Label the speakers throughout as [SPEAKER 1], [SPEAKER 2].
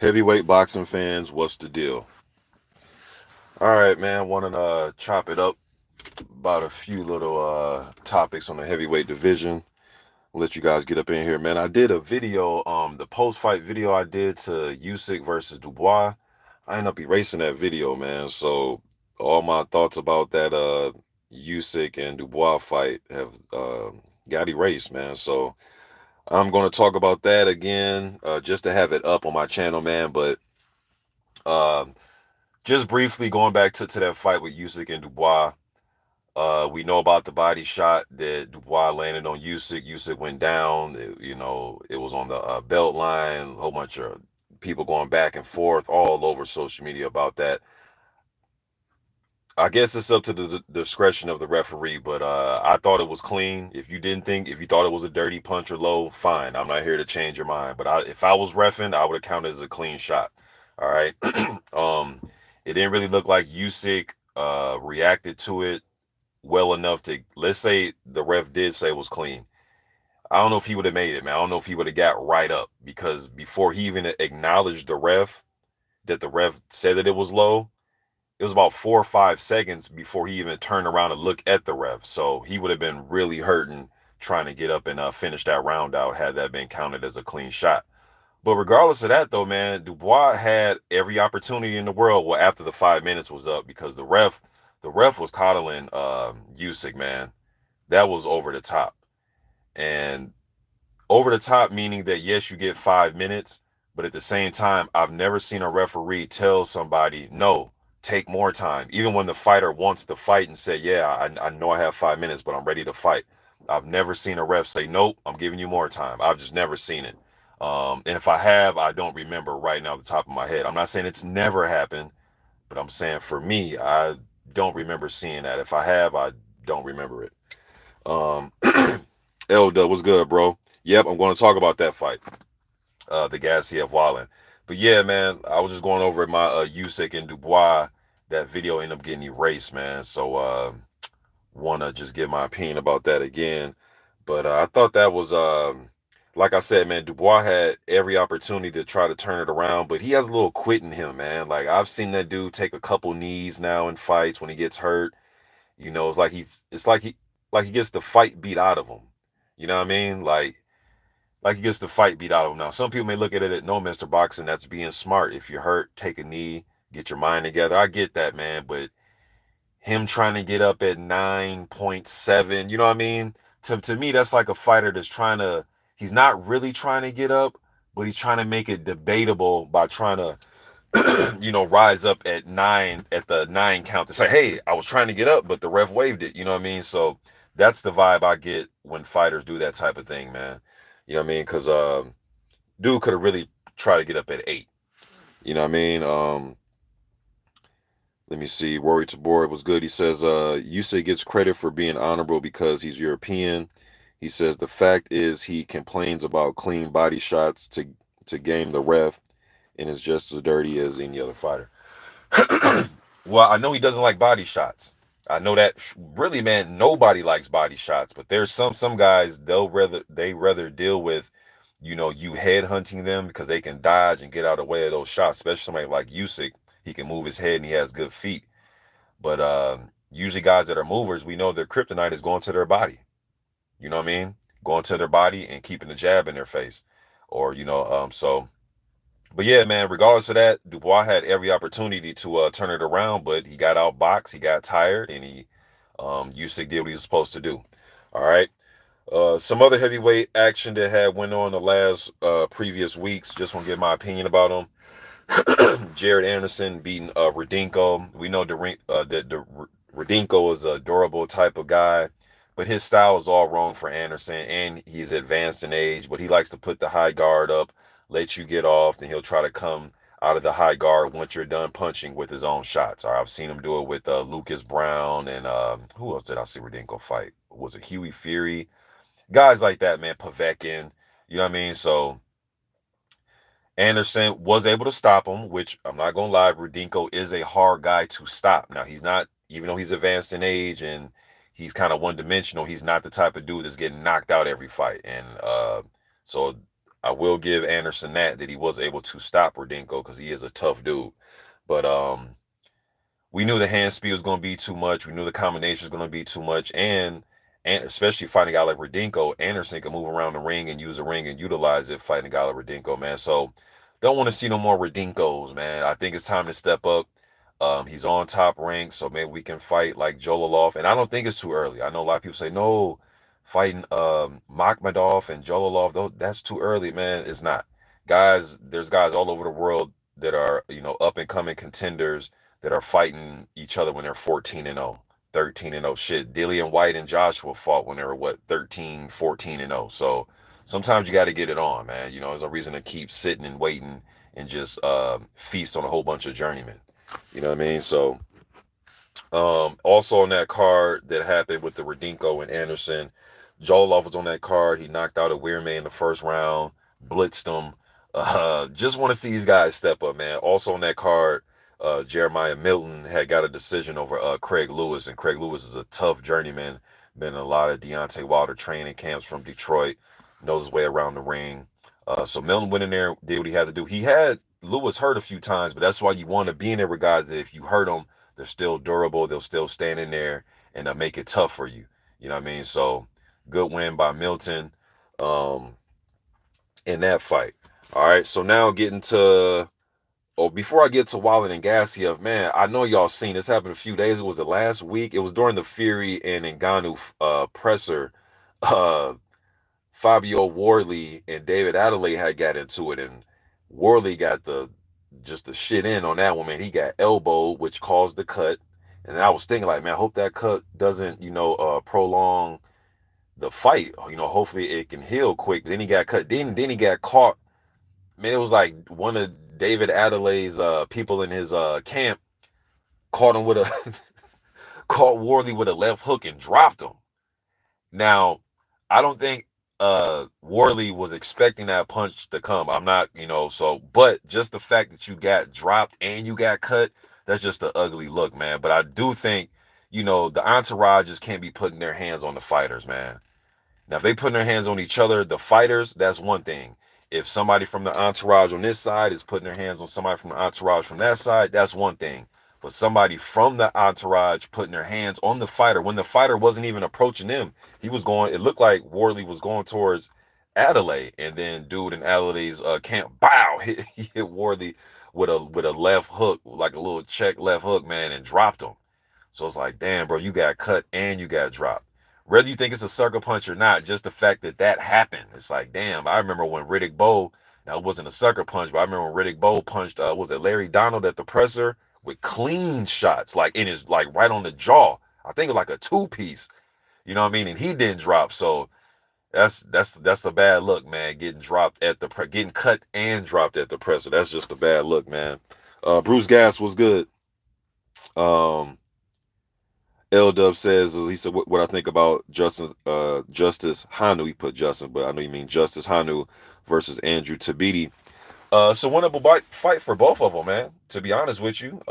[SPEAKER 1] Heavyweight boxing fans, what's the deal? All right, man. Want to chop it up about a few little topics on the heavyweight division. Let you guys get up in here, man. I did a video, the post-fight video I did to Usyk versus Dubois. I ended up erasing that video, man. So all my thoughts about that Usyk and Dubois fight have got erased, man. So I'm going to talk about that again, just to have it up on my channel, man. But um just briefly going back to that fight with Usyk and Dubois, we know about the body shot that Dubois landed on Usyk. Usyk went down. It was on the belt line. A whole bunch of people going back and forth all over social media about that. I guess it's up to the discretion of the referee, but I thought it was clean. If you thought it was a dirty punch or low, fine. I'm not here to change your mind. But if I was reffing, I would have counted as a clean shot. All right. It didn't really look like Usyk reacted to it well enough to, let's say the ref did say it was clean. I don't know if he would have made it, man. I don't know if he would have got right up, because before he even acknowledged the ref, that the ref said that it was low, it was about 4 or 5 seconds before he even turned around and looked at the ref. So he would have been really hurting trying to get up and finish that round out had that been counted as a clean shot. But regardless of that, though, man, Dubois had every opportunity in the world. Well, after the 5 minutes was up, because the ref was coddling Usyk, man. That was over the top. And over the top meaning that, yes, you get 5 minutes, but at the same time, I've never seen a referee tell somebody, no, take more time. Even when the fighter wants to fight and say, yeah, I know I have 5 minutes, but I'm ready to fight. I've never seen a ref say, nope, I'm giving you more time. I've just never seen it. And if I have, I don't remember right now at the top of my head. I'm not saying it's never happened, but I'm saying for me, I don't remember seeing that. If I have, I don't remember it. Um, Elda, what's good, bro? Yep, I'm going to talk about that fight, the Gassiev Wallin. But yeah, man, I was just going over my Usyk and Dubois. That video ended up getting erased, man. So want to just give my opinion about that again. But I thought that was, like I said, man, Dubois had every opportunity to try to turn it around, but he has a little quit in him, man. Like, I've seen that dude take a couple knees now in fights when he gets hurt. It's like he gets the fight beat out of him. You know what I mean? Like he gets the fight beat out of him. Now, some people may look at it at no, Mr. Boxing, that's being smart. If you're hurt, take a knee, get your mind together. I get that, man, but him trying to get up at 9.7, you know what I mean? To me, that's like a fighter that's he's not really trying to get up, but he's trying to make it debatable by trying to, rise up at the 9 count to say, hey, I was trying to get up, but the ref waved it. You know what I mean? So that's the vibe I get when fighters do that type of thing, man. You know what I mean? Because dude could have really tried to get up at 8. You know what I mean? Let me see. Rory Tabor was good. He says, Usyk gets credit for being honorable because he's European. He says the fact is he complains about clean body shots to game the ref and is just as dirty as any other fighter. Well, I know he doesn't like body shots. I know that really, man, nobody likes body shots, but there's some guys they rather deal with, you head hunting them because they can dodge and get out of the way of those shots, especially somebody like Usyk. He can move his head and he has good feet. But usually guys that are movers, we know their kryptonite is going to their body. You know what I mean? Going to their body and keeping the jab in their face. Or, so but yeah, man, regardless of that, Dubois had every opportunity to turn it around, but he got outboxed, he got tired, and he Usyk did what he was supposed to do. All right. Some other heavyweight action that had went on the last previous weeks. Just want to give my opinion about them. Jared Anderson beating Radinko. We know that Radinko is a durable type of guy, but his style is all wrong for Anderson, and he's advanced in age, but he likes to put the high guard up, let you get off, then he'll try to come out of the high guard once you're done punching with his own shots. All right, I've seen him do it with Lucas Brown and who else did I see Radinko fight? Was it Huey Fury? Guys like that, man. Povetkin. You know what I mean? So Anderson was able to stop him, which I'm not gonna lie, Rudinko is a hard guy to stop. Now he's not, even though he's advanced in age and he's kind of one dimensional, he's not the type of dude that's getting knocked out every fight. And so I will give Anderson that he was able to stop Rudenko because he is a tough dude. But we knew the hand speed was going to be too much. We knew the combination was going to be too much. And especially fighting a guy like Rudenko, Anderson can move around the ring and use the ring and utilize it fighting a guy like Rudenko, man. So don't want to see no more Rudenkos, man. I think it's time to step up. He's on top rank, so maybe we can fight like Jololoff. And I don't think it's too early. I know a lot of people say, no, fighting Makhmadov and Jololoff, though, that's too early, man. It's not. Guys, there's guys all over the world that are, up and coming contenders that are fighting each other when they're 14-0, 13-0. Shit, Dillian White and Joshua fought when they were, 13, 14-0. So sometimes you got to get it on, man. There's no reason to keep sitting and waiting and just feast on a whole bunch of journeymen. You know what I mean? So also on that card that happened with the Rudenko and Anderson, Jolov was on that card. He knocked out a Weirman in the first round, blitzed him. Just want to see these guys step up, man. Also on that card, Jeremiah Milton had got a decision over Craig Lewis, and Craig Lewis is a tough journeyman. Been in a lot of Deontay Wilder training camps from Detroit, knows his way around the ring. So Milton went in there, did what he had to do. He had Lewis hurt a few times, but that's why you want to be in there with guys that if you hurt them, they're still durable. They'll still stand in there and make it tough for you. You know what I mean? So good win by Milton in that fight. All right, so now getting to before I get to Wallin and Gassiev, man, I know y'all seen this happen a few days. It was the last week. It was during the Fury and Ngannou presser. Fabio Wardley and David Adelaide had got into it, and Wardley got the shit in on that one, man. He got elbowed, which caused the cut. And I was thinking, like, man, I hope that cut doesn't, prolong the fight. Hopefully it can heal quick. Then he got cut. Then he got caught. Man, it was like one of David Adelaide's people in his camp caught him with a caught Wardley with a left hook and dropped him. Now, I don't think Wardley was expecting that punch to come. I'm not, but just the fact that you got dropped and you got cut, that's just an ugly look, man. But I do think, the entourage just can't be putting their hands on the fighters, man. Now, if they putting their hands on each other, the fighters, that's one thing. If somebody from the entourage on this side is putting their hands on somebody from the entourage from that side, that's one thing. But somebody from the entourage putting their hands on the fighter when the fighter wasn't even approaching them, it looked like Wardley was going towards Adelaide, and then dude in Adelaide's camp, bow, he hit Wardley with a left hook, like a little check left hook, man, and dropped him. So it's like, damn, bro, you got cut and you got dropped. Whether you think it's a sucker punch or not, just the fact that happened, it's like, damn. I remember when Riddick Bowe, now it wasn't a sucker punch, but I remember when Riddick Bowe punched, was it Larry Donald at the presser with clean shots, like in his, like right on the jaw. I think it was like a two-piece, you know what I mean? And he didn't drop. So that's a bad look, man. Getting cut and dropped at the presser. That's just a bad look, man. Bruce Gass was good. L-Dub says, he said, what I think about Justice Hanu. He put Justin, but I know you mean Justice Hanu versus Andrew Tabiti. So winnable fight for both of them, man. To be honest with you.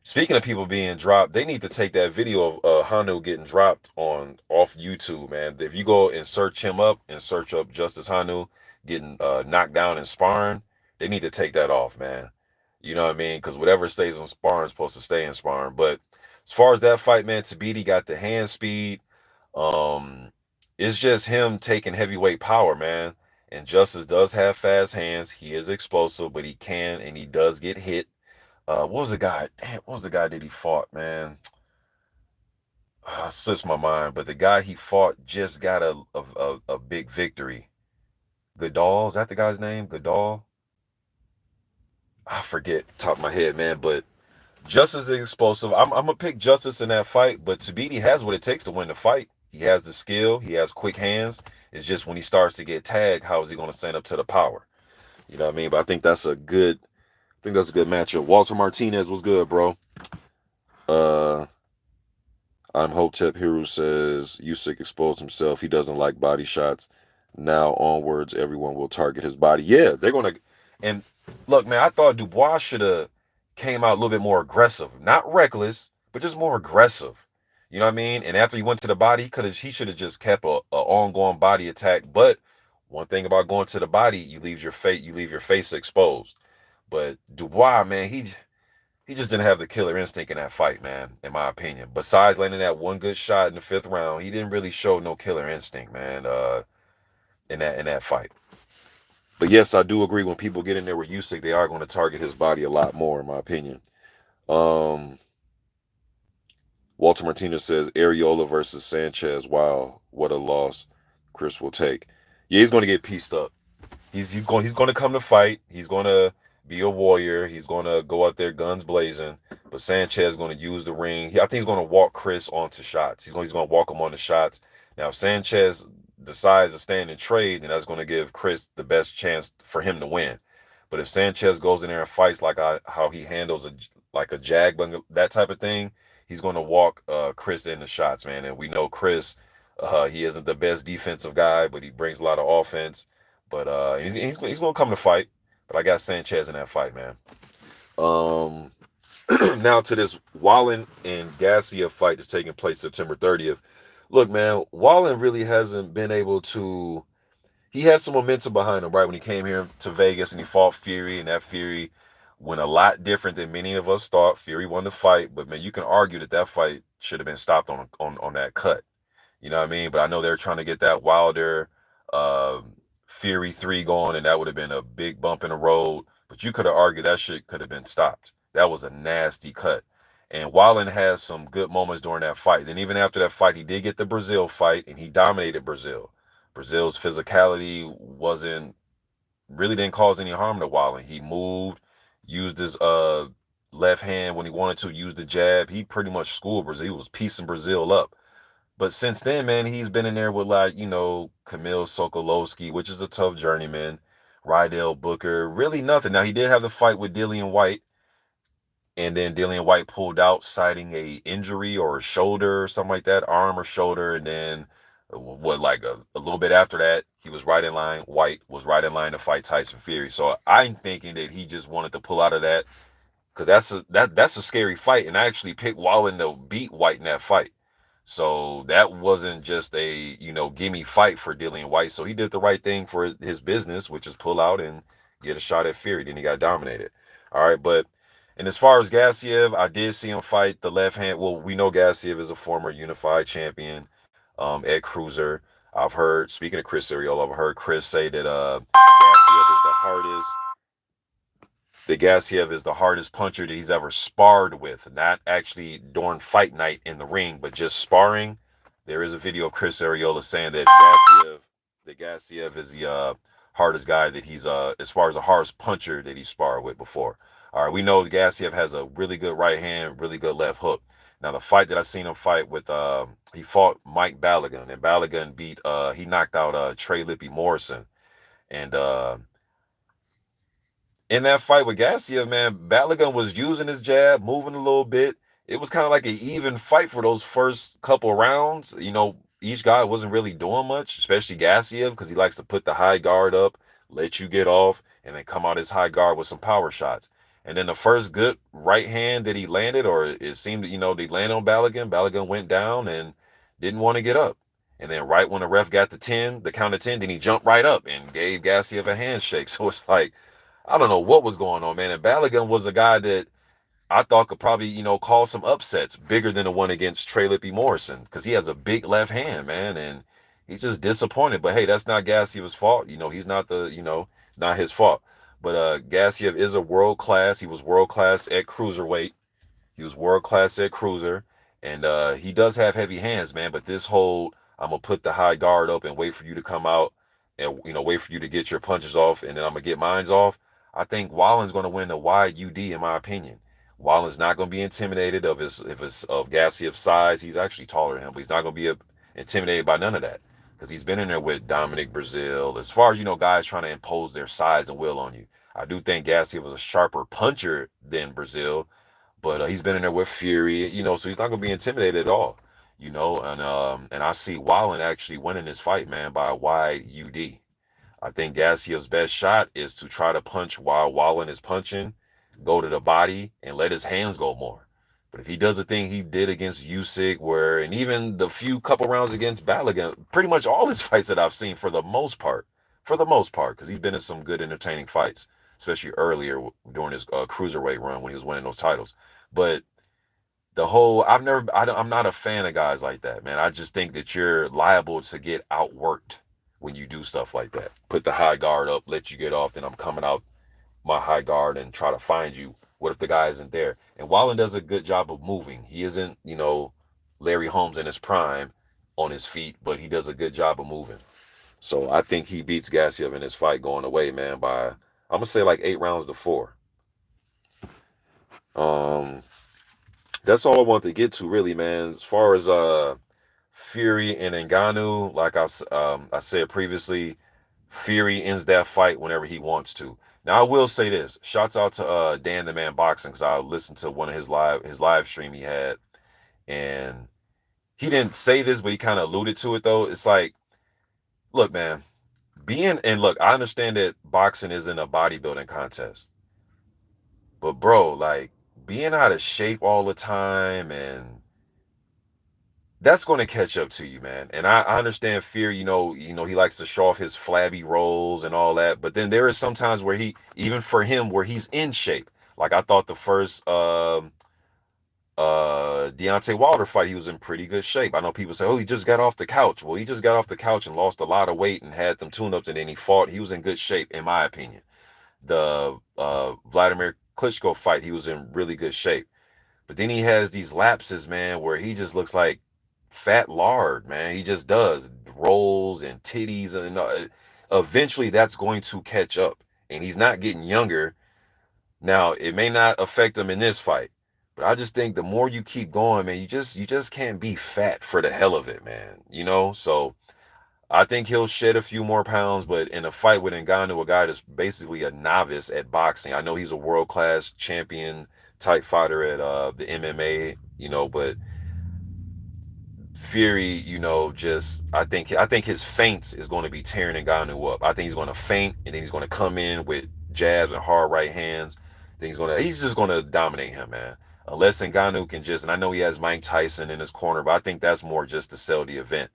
[SPEAKER 1] Speaking of people being dropped, they need to take that video of Hanu getting dropped off YouTube, man. If you go and search him up and search up Justice Hanu getting knocked down in sparring, they need to take that off, man. You know what I mean? Because whatever stays in sparring is supposed to stay in sparring. But as far as that fight, man, Tabiti got the hand speed. It's just him taking heavyweight power, man. And Justice does have fast hands. He is explosive, but he can and he does get hit. What was the guy? Damn, what was the guy that he fought, man? Slips my mind. But the guy he fought just got a big victory. Goodall, is that the guy's name? Goodall? I forget top of my head, man. But Justice is explosive. I'm gonna pick Justice in that fight, but Tabiti has what it takes to win the fight. He has the skill. He has quick hands. It's just when he starts to get tagged, how is he going to stand up to the power? You know what I mean? But I think that's a good matchup. Walter Martinez was good, bro. I'm Hotep Hero says Usyk exposed himself. He doesn't like body shots. Now onwards, everyone will target his body. Yeah, they're gonna. And look, man, I thought Dubois should have came out a little bit more aggressive, not reckless, but just more aggressive. You know what I mean? And after he went to the body, he should have just kept a ongoing body attack. But One thing about going to the body, you leave your face exposed. But Dubois, man, he just didn't have the killer instinct in that fight, man, in my opinion. Besides landing that one good shot in the fifth round, he didn't really show no killer instinct, man, in that fight. But yes, I do agree when people get in there with Usyk, they are going to target his body a lot more, in my opinion. Um, Walter Martinez says Areola versus Sanchez. Wow, what a loss Chris will take. Yeah, he's going to get pieced up. He's going to come to fight. He's going to be a warrior. He's going to go out there guns blazing. But Sanchez is going to use the ring. I think he's going to walk Chris onto shots. He's going to walk him on the shots. Now, if Sanchez decides to stand and trade, then that's going to give Chris the best chance for him to win. But if Sanchez goes in there and fights how he handles like a jag, that type of thing, he's going to walk Chris in the shots, man. And we know Chris, he isn't the best defensive guy, but he brings a lot of offense. But he's going to come to fight. But I got Sanchez in that fight, man. Um, now to this Wallin and Gassiev fight that's taking place September 30th. Look, man, Wallin really hasn't been able to. He had some momentum behind him, right? When he came here to Vegas and he fought Fury, and that Fury went a lot different than many of us thought. Fury won the fight, but man, you can argue that fight should have been stopped on that cut. You know what I mean? But I know they're trying to get that Wilder uh, Fury 3 going, and that would have been a big bump in the road. But you could have argued that shit could have been stopped. That was a nasty cut. And Wallin has some good moments during that fight. Then even after that fight, he did get the Brazil fight, and he dominated Brazil. Brazil's physicality wasn't really didn't cause any harm to Wallin. He moved, used his left hand when he wanted to, use the jab. He pretty much schooled Brazil. He was piecing Brazil up. But since then, man, he's been in there with like, Kamil Sokolowski, which is a tough journeyman, Rydell Booker, really nothing. Now he did have the fight with Dillian White, and then Dillian White pulled out citing a injury or a shoulder or something like that, arm or shoulder, and then a little bit after that, he was right in line. White was right in line to fight Tyson Fury. So I'm thinking that he just wanted to pull out of that because that's a scary fight, and I actually picked Wallin to beat White in that fight. So that wasn't just a, gimme fight for Dillian White. So he did the right thing for his business, which is pull out and get a shot at Fury. Then he got dominated. All right. And as far as Gassiev, I did see him fight the left hand. Well, we know Gassiev is a former unified champion at Cruiser. I've heard, speaking of Chris Arreola, I've heard Chris say that Gassiev is the hardest puncher that he's ever sparred with, not actually during fight night in the ring, but just sparring. There is a video of Chris Arreola saying that Gassiev is the hardest guy that he's as far as the hardest puncher that he sparred with before. All right, we know Gassiev has a really good right hand, really good left hook. Now the fight that I seen him fight with, he fought Mike Balogun, and Balogun he knocked out Trey Lippe Morrison, and in that fight with Gassiev, man, Balogun was using his jab, moving a little bit. It was kind of like an even fight for those first couple rounds. Each guy wasn't really doing much, especially Gassiev, because he likes to put the high guard up, let you get off, and then come out his high guard with some power shots. And then the first good right hand that he landed, or it seemed that, they landed on Balogun. Balogun went down and didn't want to get up. And then right when the ref got the count of 10, then he jumped right up and gave Gassiev a handshake. So it's like, I don't know what was going on, man. And Balogun was a guy that I thought could probably, cause some upsets bigger than the one against Trey Lippe Morrison, because he has a big left hand, man, and he's just disappointed. But hey, that's not Gassiev's fault. He's not it's not his fault. But Gassiev is a world class. He was world class at cruiserweight. He was world class at cruiser, and he does have heavy hands, man. But this whole I'm gonna put the high guard up and wait for you to come out, and wait for you to get your punches off, and then I'm gonna get mines off. I think Wallin's going to win the wide UD, in my opinion. Wallin's not going to be intimidated of Gassiev's size. He's actually taller than him, but he's not going to be intimidated by none of that, because he's been in there with Dominic Brazil. As far as guys trying to impose their size and will on you, I do think Gassiev was a sharper puncher than Brazil, but he's been in there with Fury, so he's not going to be intimidated at all, and I see Wallin actually winning this fight, man, by a wide UD. I think Gassiev's best shot is to try to punch while Wallin is punching, go to the body, and let his hands go more. But if he does the thing he did against Usyk, and even the few couple rounds against Balogun, pretty much all his fights that I've seen for the most part, for the most part, because he's been in some good entertaining fights, especially earlier during his cruiserweight run when he was winning those titles. But the whole, I'm not a fan of guys like that, man. I just think that you're liable to get outworked when you do stuff like that. Put the high guard up, let you get off, then I'm coming out my high guard and try to find you. What if the guy isn't there? And Wallin does a good job of moving. He isn't, Larry Holmes in his prime on his feet, but he does a good job of moving. So I think he beats Gassiev in this fight going away, man, by I'm gonna say like 8 rounds to 4. Um, that's all I want to get to, really, man. As far as Fury and Ngannou, like I said previously, Fury ends that fight whenever he wants to. Now I will say this: shouts out to Dan the Man Boxing, because I listened to one of his live stream he had, and he didn't say this, but he kind of alluded to it though. It's like, look, man, look, I understand that boxing isn't a bodybuilding contest, but bro, like being out of shape all the time, and that's going to catch up to you, man. And I understand fear, he likes to show off his flabby rolls and all that. But then there is sometimes where even for him, where he's in shape. Like I thought the first Deontay Wilder fight, he was in pretty good shape. I know people say, oh, he just got off the couch. Well, he just got off the couch and lost a lot of weight and had them tune-ups, and then he fought. He was in good shape, in my opinion. The Vladimir Klitschko fight, he was in really good shape. But then he has these lapses, man, where he just looks like fat lard, man. He just does rolls and titties, and eventually that's going to catch up. And he's not getting younger. Now, it may not affect him in this fight, but I just think the more you keep going, man, you just can't be fat for the hell of it, man. So I think he'll shed a few more pounds, but in a fight with Ngannou, a guy that's basically a novice at boxing, I know he's a world-class champion type fighter at the MMA, but Fury, just I think his feints is going to be tearing Ngannou up. I think he's going to feint, and then he's going to come in with jabs and hard right hands. Then he's just going to dominate him, man. Unless Ngannou can and I know he has Mike Tyson in his corner, but I think that's more just to sell the event,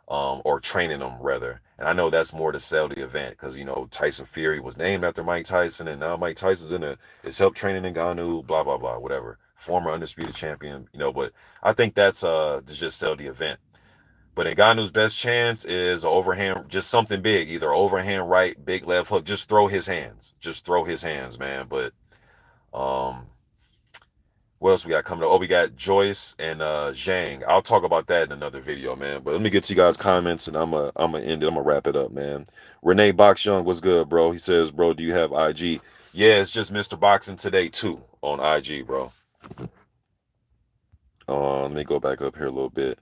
[SPEAKER 1] or training them rather. And I know that's more to sell the event because Tyson Fury was named after Mike Tyson, and now Mike Tyson's is help training Ngannou, blah blah blah, whatever. Former undisputed champion, but I think that's to just sell the event. But Ngannou's best chance is overhand, just something big, either overhand right, big left hook. Just throw his hands, man. But um, what else we got coming up? Oh, we got Joyce and Zhang. I'll talk about that in another video, man. But let me get to you guys' comments, and I'm gonna end it. I'm gonna wrap it up, man. Renee Box Young, what's good, bro? He says, bro, do you have IG? Yeah, it's just Mr. Boxing Today too on IG, bro. Let me go back up here a little bit.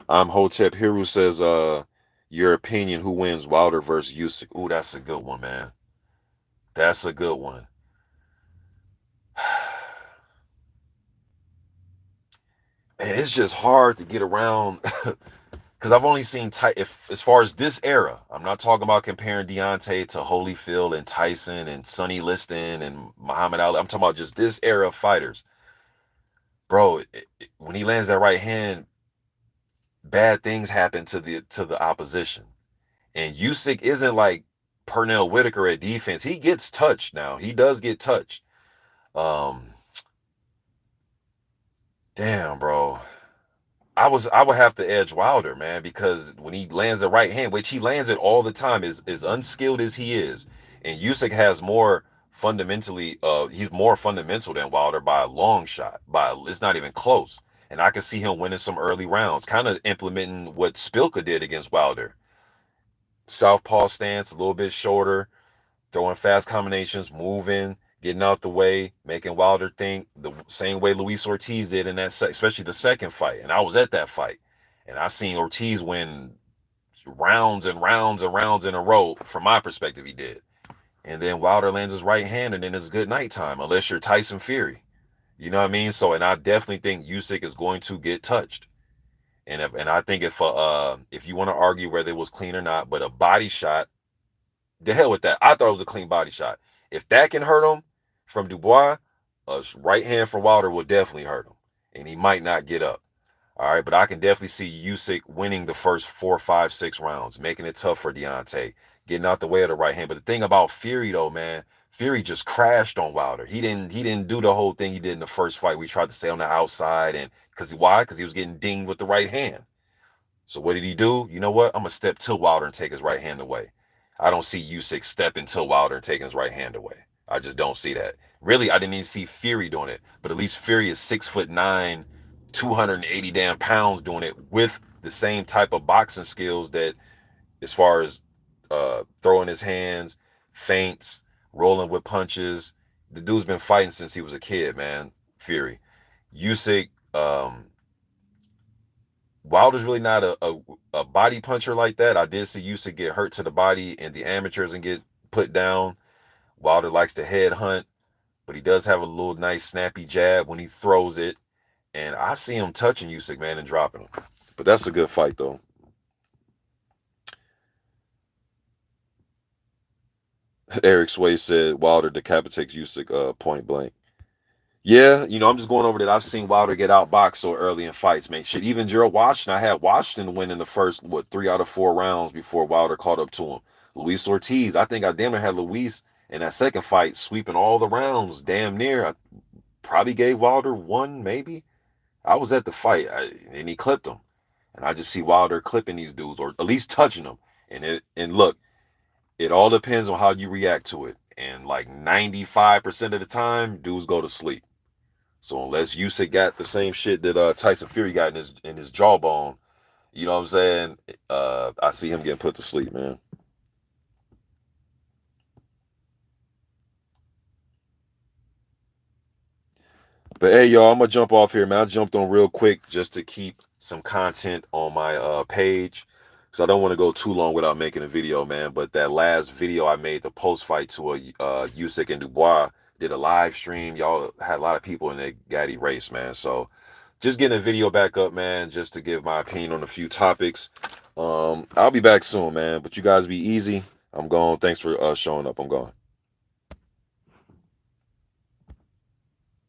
[SPEAKER 1] I'm Hotep Hiru says, your opinion, who wins, Wilder versus Usyk? Ooh, that's a good one, man. That's a good one. And it's just hard to get around because I've only seen if as far as this era. I'm not talking about comparing Deontay to Holyfield and Tyson and Sonny Liston and Muhammad Ali. I'm talking about just this era of fighters, bro. When he lands that right hand, bad things happen to the opposition. And Usyk isn't like Pernell Whitaker at defense. He gets touched now. He does get touched. Um, damn, bro. I would have to edge Wilder, man, because when he lands the right hand, which he lands it all the time, is unskilled as he is, and Usyk has more fundamentally, he's more fundamental than Wilder by a long shot. It's not even close. And I can see him winning some early rounds, kind of implementing what Spilka did against Wilder. Southpaw stance, a little bit shorter, throwing fast combinations, moving, getting out the way, making Wilder think the same way Luis Ortiz did in that, especially the second fight. And I was at that fight, and I seen Ortiz win rounds and rounds and rounds in a row. From my perspective, he did. And then Wilder lands his right hand, and then it's good nighttime, unless you're Tyson Fury. You know what I mean? So, and I definitely think Usyk is going to get touched. And I think if you want to argue whether it was clean or not, but a body shot, the hell with that. I thought it was a clean body shot. If that can hurt him from Dubois, a right hand from Wilder will definitely hurt him, and he might not get up. All right, but I can definitely see Usyk winning the first 4, 5, 6 rounds, making it tough for Deontay, getting out the way of the right hand. But the thing about Fury though, man, Fury just crashed on Wilder. He didn't do the whole thing he did in the first fight. We tried to stay on the outside, and because why? Because he was getting dinged with the right hand. So what did he do? You know what? I'm gonna step to Wilder and take his right hand away. I don't see Usyk stepping to Wilder and taking his right hand away. I just don't see that. Really, I didn't even see Fury doing it. But at least Fury is 6'9", 280 damn pounds doing it with the same type of boxing skills that, as far as throwing his hands, feints, rolling with punches. The dude's been fighting since he was a kid, man. Fury. Usyk, Wilder's really not a body puncher like that. I did see Usyk get hurt to the body in the amateurs and get put down. Wilder likes to head hunt, but he does have a little nice snappy jab when he throws it. And I see him touching Usyk, man, and dropping him. But that's a good fight, though. Eric Sway said Wilder decapitates Usyk point blank. Yeah, I'm just going over that. I've seen Wilder get outboxed so early in fights, man. Shit, even Gerald Washington, I had Washington win in the first, 3 out of 4 rounds before Wilder caught up to him. Luis Ortiz, I think I damn near had Luis in that second fight sweeping all the rounds, damn near. I probably gave Wilder one, maybe. I was at the fight, and he clipped him. And I just see Wilder clipping these dudes, or at least touching them. And look, it all depends on how you react to it. And like 95% of the time, dudes go to sleep. So unless Usyk got the same shit that Tyson Fury got in his jawbone, you know what I'm saying? I see him getting put to sleep, man. But hey, y'all, I'm gonna jump off here, man. I jumped on real quick just to keep some content on my page, because I don't want to go too long without making a video, man. But that last video I made, the post fight to a Usyk and Dubois, did a live stream. Y'all had a lot of people in that Gaddy race, man. So just getting a video back up, man, just to give my opinion on a few topics. I'll be back soon, man. But you guys be easy. I'm gone. Thanks for showing up. I'm gone.